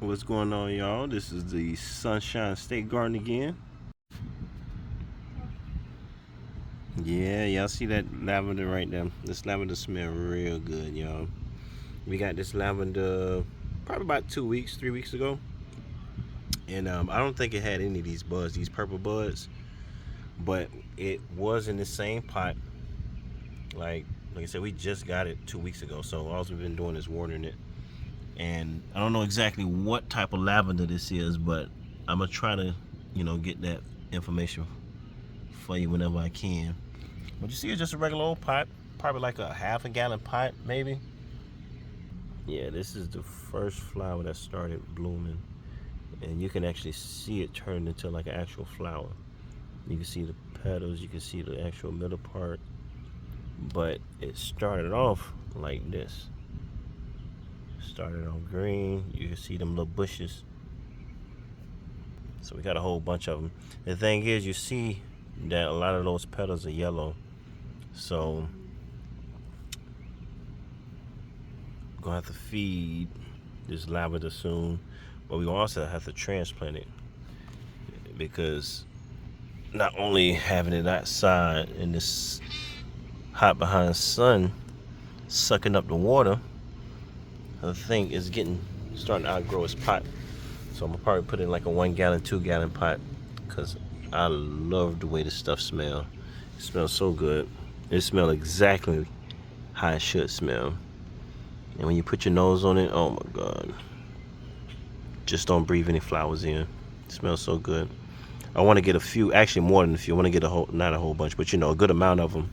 What's going on, y'all? This is the Sunshine State Garden again. Yeah, y'all see that lavender right there? This lavender smell real good, y'all. We got this lavender probably about 2 weeks, 3 weeks ago. And I don't think it had any of these buds, these purple buds. But it was in the same pot. Like I said, we just got it 2 weeks ago. So all we've been doing is watering it. And I don't know exactly what type of lavender this is, but I'm gonna try to, get that information for you whenever I can. But you see, it's just a regular old pot, probably like a half a gallon pot, maybe. Yeah, this is the first flower that started blooming, and you can actually see it turn into like an actual flower. You can see the petals, you can see the actual middle part, but it started off like this. Started on green. You can see them little bushes. So we got a whole bunch of them. The thing is, you see that a lot of those petals are yellow. So we're gonna have to feed this lavender soon, but we also have to transplant it, because not only having it outside in this hot behind sun sucking up the water, the thing is starting to outgrow its pot. So I'm gonna probably put it in like a 1 gallon, 2 gallon pot, because I love the way this stuff smells. It smells so good. It smells exactly how it should smell. And when you put your nose on it, oh my God. Just don't breathe any flowers in. It smells so good. I want to get a few, actually more than a few. I want to get not a whole bunch, but a good amount of them,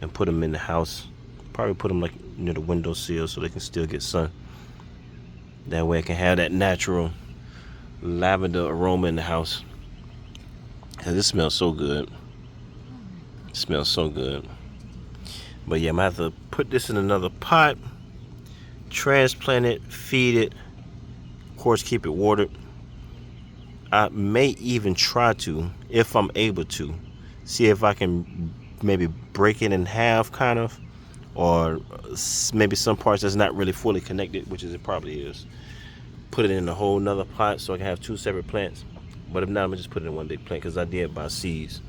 and put them in the house. Probably put them like near the windowsill so they can still get sun. That way I can have that natural lavender aroma in the house. And this smells so good. It smells so good. But yeah, I'm gonna have to put this in another pot, transplant it, feed it, of course keep it watered. I may even try to, if I'm able to, see if I can maybe break it in half, kind of, or maybe some parts that's not really fully connected, which it probably is. Put it in a whole nother pot so I can have 2 separate plants. But if not, I'm gonna just put it in one big plant, because I did buy seeds.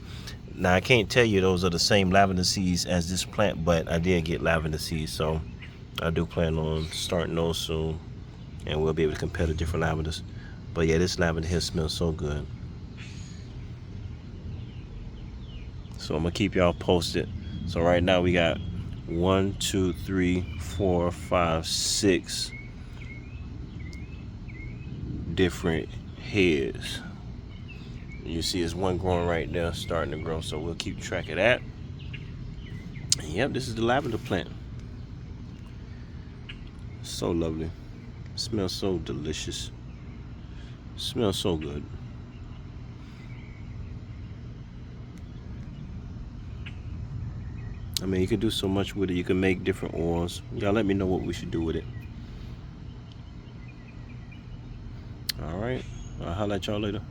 Now I can't tell you those are the same lavender seeds as this plant, but I did get lavender seeds, so I do plan on starting those soon, and we'll be able to compare the different lavenders. But yeah, this lavender here smells so good. So I'm gonna keep y'all posted. So right now we got 1, 2, 3, 4, 5, 6 different heads. You see there's one growing right there, starting to grow, so we'll keep track of that. And yep, this is the lavender plant. So lovely. Smells so delicious. Smells so good. I mean, you can do so much with it. You can make different oils. Y'all let me know what we should do with it. All right. I'll holler at y'all later.